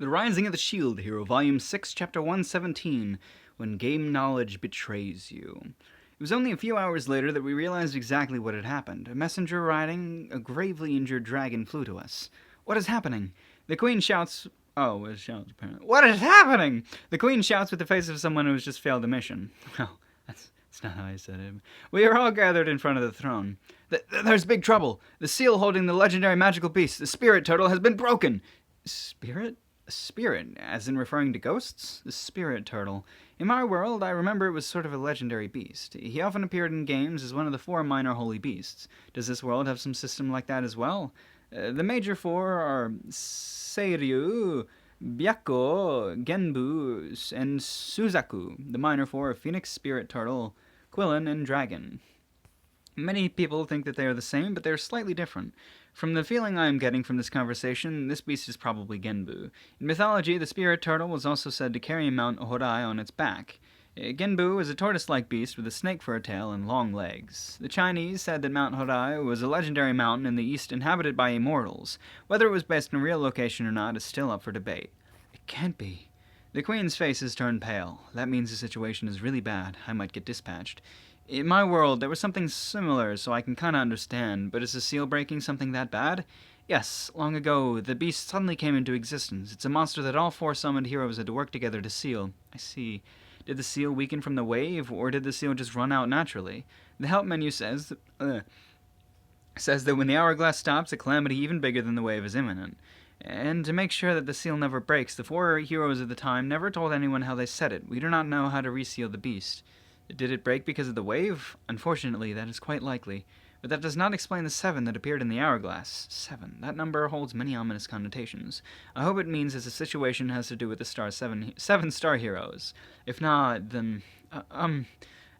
The Rising of the Shield Hero, Volume 6, Chapter 117, When Game Knowledge Betrays You. It was only a few hours later that we realized exactly what had happened. A messenger riding a gravely injured dragon flew to us. What is happening? The Queen shouts... Oh, it shouts apparently. What is happening? The Queen shouts with the face of someone who has just failed a mission. Well, that's not how I said it. We are all gathered in front of the throne. There's big trouble. The seal holding the legendary magical beast, the spirit turtle, has been broken. Spirit? A spirit, as in referring to ghosts? The spirit turtle. In my world, I remember it was sort of a legendary beast. He often appeared in games as one of the 4 minor holy beasts. Does this world have some system like that as well? The major 4 are Seiryu, Byakko, Genbu, and Suzaku. The minor 4 are Phoenix, Spirit Turtle, Quillen, and Dragon. Many people think that they are the same, but they are slightly different. From the feeling I am getting from this conversation, this beast is probably Genbu. In mythology, the spirit turtle was also said to carry Mount Horai on its back. Genbu is a tortoise-like beast with a snake for a tail and long legs. The Chinese said that Mount Horai was a legendary mountain in the east inhabited by immortals. Whether it was based on a real location or not is still up for debate. It can't be. The Queen's face has turned pale. That means the situation is really bad. I might get dispatched. In my world, there was something similar, so I can kinda understand, but is the seal breaking something that bad? Yes, long ago, the beast suddenly came into existence. It's a monster that all 4 summoned heroes had to work together to seal. I see. Did the seal weaken from the wave, or did the seal just run out naturally? The help menu says that when the hourglass stops, a calamity even bigger than the wave is imminent. And to make sure that the seal never breaks, the 4 heroes of the time never told anyone how they set it. We do not know how to reseal the beast. Did it break because of the wave? Unfortunately, that is quite likely. But that does not explain the 7 that appeared in the hourglass. 7. That number holds many ominous connotations. I hope it means that the situation has to do with the 7 star heroes. If not, then...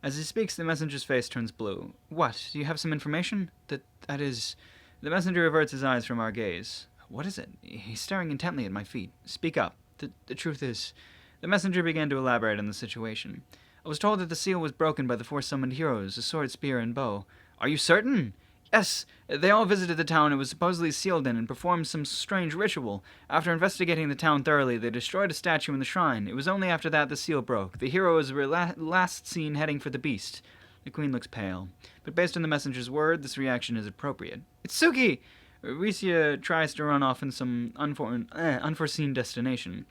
As he speaks, the messenger's face turns blue. What? Do you have some information? That is... The messenger reverts his eyes from our gaze. What is it? He's staring intently at my feet. Speak up. The truth is... The messenger began to elaborate on the situation. I was told that the seal was broken by the 4 summoned heroes, a sword, spear, and bow. Are you certain? Yes, they all visited the town it was supposedly sealed in and performed some strange ritual. After investigating the town thoroughly, they destroyed a statue in the shrine. It was only after that the seal broke. The heroes were last seen heading for the beast. The Queen looks pale, but based on the messenger's word, this reaction is appropriate. It's Suki! Ricia tries to run off in some unforeseen destination.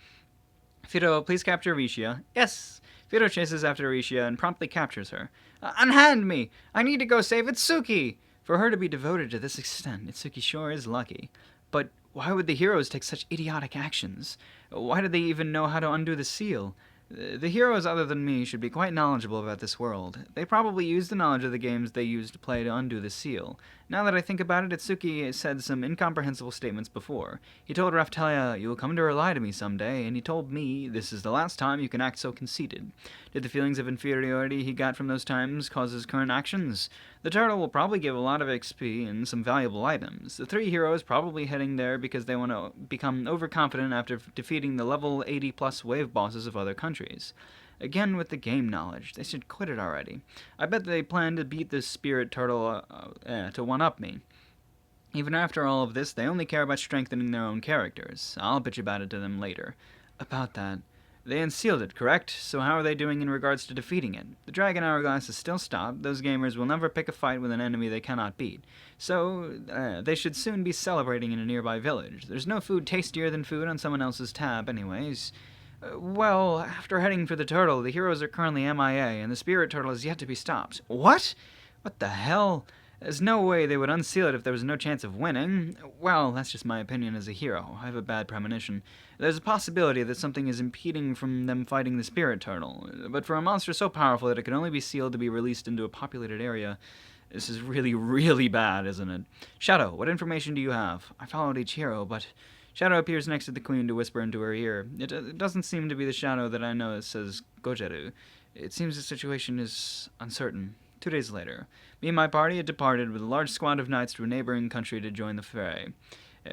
Fido, please capture Ricia. Yes! Fido chases after Ricia and promptly captures her. Unhand me! I need to go save Itsuki! For her to be devoted to this extent, Itsuki sure is lucky. But why would the heroes take such idiotic actions? Why did they even know how to undo the seal? The heroes other than me should be quite knowledgeable about this world. They probably used the knowledge of the games they used to play to undo the seal. Now that I think about it, Itsuki said some incomprehensible statements before. He told Raftalia, "You will come to rely to me someday," and he told me, "This is the last time you can act so conceited." Did the feelings of inferiority he got from those times cause his current actions? The turtle will probably give a lot of XP and some valuable items. The 3 heroes probably heading there because they want to become overconfident after defeating the level 80+ wave bosses of other countries. Again with the game knowledge. They should quit it already. I bet they plan to beat this spirit turtle to one-up me. Even after all of this, they only care about strengthening their own characters. I'll bitch about it to them later. About that. They unsealed it, correct? So how are they doing in regards to defeating it? The Dragon Hourglass is still stopped. Those gamers will never pick a fight with an enemy they cannot beat. So, they should soon be celebrating in a nearby village. There's no food tastier than food on someone else's tab anyways. Well, after heading for the turtle, the heroes are currently MIA, and the spirit turtle is yet to be stopped. What? What the hell? There's no way they would unseal it if there was no chance of winning. Well, that's just my opinion as a hero. I have a bad premonition. There's a possibility that something is impeding from them fighting the spirit turtle. But for a monster so powerful that it can only be sealed to be released into a populated area, this is really, really bad, isn't it? Shadow, what information do you have? I followed each hero, but... Shadow appears next to the Queen to whisper into her ear. It doesn't seem to be the Shadow that I know says Gojeru. It seems the situation is uncertain. 2 days later, me and my party had departed with a large squad of knights to a neighboring country to join the fray.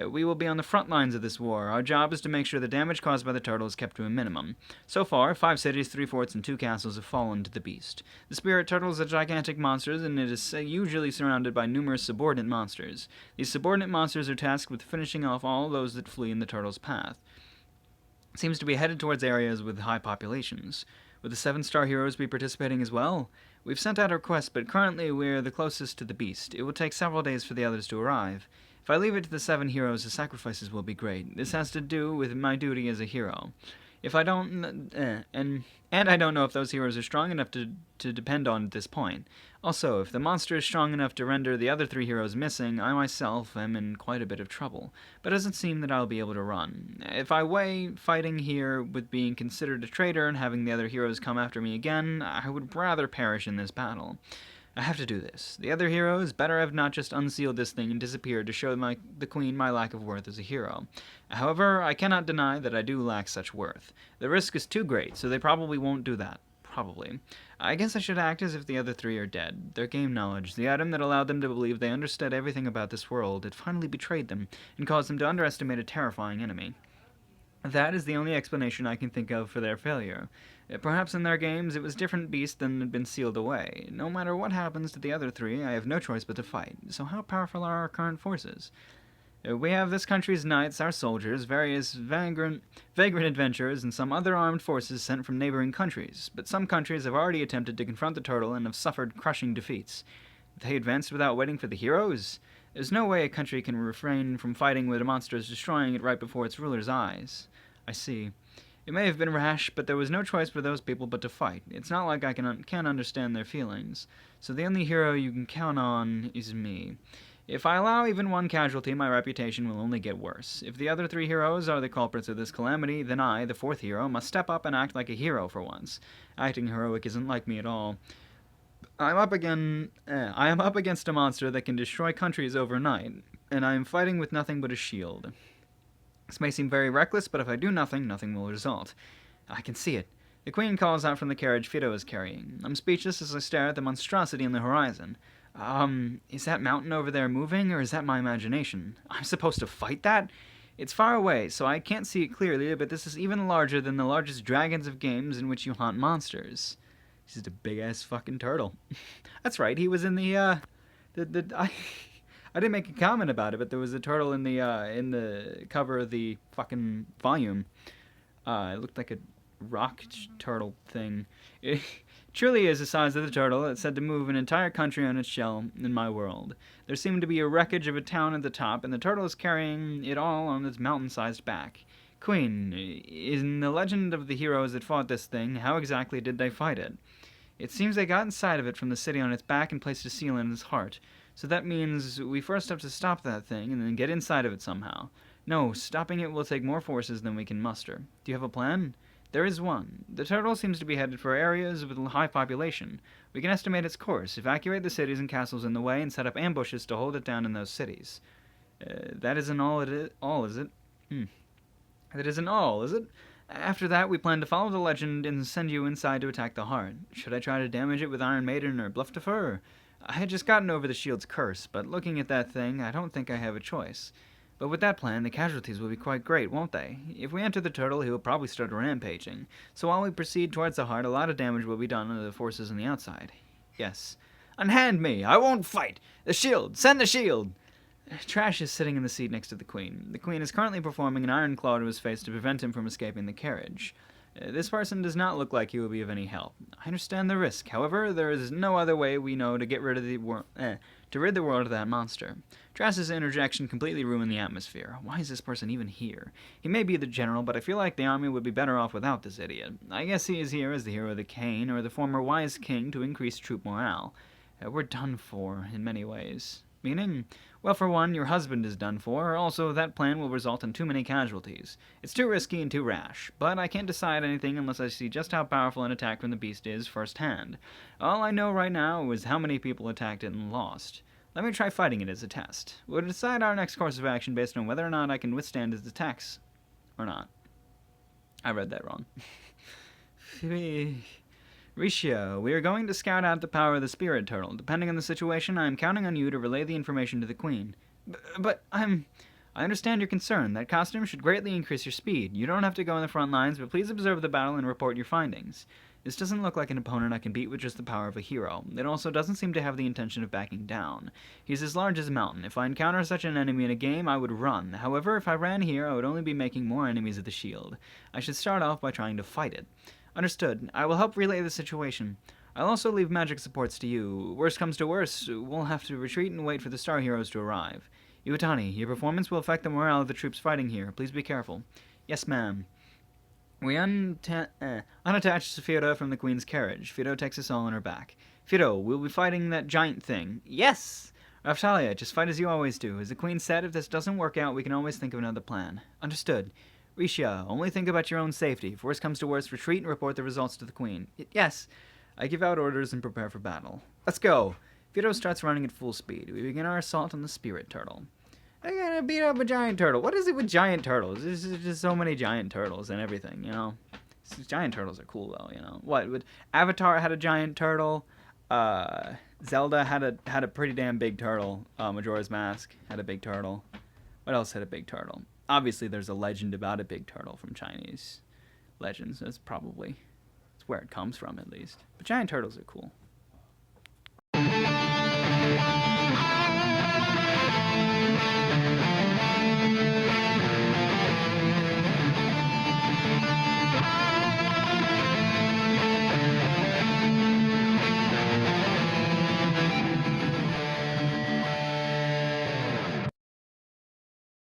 We will be on the front lines of this war. Our job is to make sure the damage caused by the turtle is kept to a minimum. So far, 5 cities, 3 forts, and 2 castles have fallen to the beast. The spirit turtle is a gigantic monster, and it is usually surrounded by numerous subordinate monsters. These subordinate monsters are tasked with finishing off all those that flee in the turtle's path. seems to be headed towards areas with high populations. Would the 7-star heroes be participating as well? We've sent out a request, but currently we're the closest to the beast. It will take several days for the others to arrive. If I leave it to the 7 heroes, the sacrifices will be great. This has to do with my duty as a hero. If I don't, and I don't know if those heroes are strong enough to depend on at this point. Also, if the monster is strong enough to render the other 3 heroes missing, I myself am in quite a bit of trouble. But it doesn't seem that I'll be able to run. If I weigh fighting here with being considered a traitor and having the other heroes come after me again, I would rather perish in this battle. I have to do this. The other heroes better have not just unsealed this thing and disappeared to show the queen my lack of worth as a hero. However, I cannot deny that I do lack such worth. The risk is too great, so they probably won't do that. Probably. I guess I should act as if the other 3 are dead. Their game knowledge, the item that allowed them to believe they understood everything about this world, had finally betrayed them and caused them to underestimate a terrifying enemy. That is the only explanation I can think of for their failure. Perhaps in their games it was different beast than had been sealed away. No matter what happens to the other 3, I have no choice but to fight. So how powerful are our current forces? We have this country's knights, our soldiers, various vagrant adventurers, and some other armed forces sent from neighboring countries. But some countries have already attempted to confront the turtle and have suffered crushing defeats. They advanced without waiting for the heroes? There's no way a country can refrain from fighting with a monster destroying it right before its ruler's eyes. I see. It may have been rash, but there was no choice for those people but to fight. It's not like I can't understand their feelings. So the only hero you can count on is me. If I allow even one casualty, my reputation will only get worse. If the other 3 heroes are the culprits of this calamity, then I, the 4th hero, must step up and act like a hero for once. Acting heroic isn't like me at all. I am up against a monster that can destroy countries overnight, and I am fighting with nothing but a shield. This may seem very reckless, but if I do nothing, nothing will result. I can see it. The queen calls out from the carriage Fido is carrying. I'm speechless as I stare at the monstrosity on the horizon. Is that mountain over there moving, or is that my imagination? I'm supposed to fight that? It's far away, so I can't see it clearly, but this is even larger than the largest dragons of games in which you hunt monsters. He's just a big-ass fucking turtle. That's right, he was in I didn't make a comment about it, but there was a turtle in the cover of the fucking volume. It looked like a rock turtle thing. It truly is the size of the turtle that's said to move an entire country on its shell in my world. There seemed to be a wreckage of a town at the top, and the turtle is carrying it all on its mountain-sized back. Queen, in the legend of the heroes that fought this thing, how exactly did they fight it? It seems they got inside of it from the city on its back and placed a seal in its heart. So that means we first have to stop that thing and then get inside of it somehow. No, stopping it will take more forces than we can muster. Do you have a plan? There is one. The turtle seems to be headed for areas with high population. We can estimate its course, evacuate the cities and castles in the way, and set up ambushes to hold it down in those cities. That isn't all, is it? That isn't all, is it? After that, we plan to follow the legend and send you inside to attack the heart. Should I try to damage it with Iron Maiden or Bluff Defer? I had just gotten over the shield's curse, but looking at that thing, I don't think I have a choice. But with that plan, the casualties will be quite great, won't they? If we enter the turtle, he will probably start rampaging. So while we proceed towards the heart, a lot of damage will be done to the forces on the outside. Yes. Unhand me! I won't fight! The shield! Send the shield! Trash is sitting in the seat next to the queen. The queen is currently performing an iron claw to his face to prevent him from escaping the carriage. This person does not look like he will be of any help. I understand the risk. However, there is no other way we know to get rid of to rid the world of that monster. Trass's interjection completely ruined the atmosphere. Why is this person even here? He may be the general, but I feel like the army would be better off without this idiot. I guess he is here as the hero of the cane, or the former wise king to increase troop morale. We're done for, in many ways. Meaning? Well, for one, your husband is done for. Also, that plan will result in too many casualties. It's too risky and too rash. But I can't decide anything unless I see just how powerful an attack from the beast is firsthand. All I know right now is how many people attacked it and lost. Let me try fighting it as a test. We'll decide our next course of action based on whether or not I can withstand its attacks. Or not. I read that wrong. Ricio, we are going to scout out the power of the spirit turtle. Depending on the situation, I am counting on you to relay the information to the queen. But I understand your concern. That costume should greatly increase your speed. You don't have to go in the front lines, but please observe the battle and report your findings. This doesn't look like an opponent I can beat with just the power of a hero. It also doesn't seem to have the intention of backing down. He's as large as a mountain. If I encounter such an enemy in a game, I would run. However, if I ran here, I would only be making more enemies of the shield. I should start off by trying to fight it. Understood. I will help relay the situation. I'll also leave magic supports to you. Worst comes to worst, we'll have to retreat and wait for the star heroes to arrive. Iwatani, your performance will affect the morale of the troops fighting here. Please be careful. Yes, ma'am. We unattach Fido from the Queen's carriage. Fido takes us all on her back. Fido, we'll be fighting that giant thing. Yes! Raftalia, just fight as you always do. As the Queen said, if this doesn't work out, we can always think of another plan. Understood. Risha, only think about your own safety. If worst comes to worst, retreat and report the results to the Queen. Yes! I give out orders and prepare for battle. Let's go! Fido starts running at full speed. We begin our assault on the spirit turtle. I gotta beat up a giant turtle. What is it with giant turtles? There's just so many giant turtles and everything, you know? Giant turtles are cool, though, you know? What? Avatar had a giant turtle. Zelda had a pretty damn big turtle. Majora's Mask had a big turtle. What else had a big turtle? Obviously, there's a legend about a big turtle from Chinese legends. That's where it comes from, at least. But giant turtles are cool.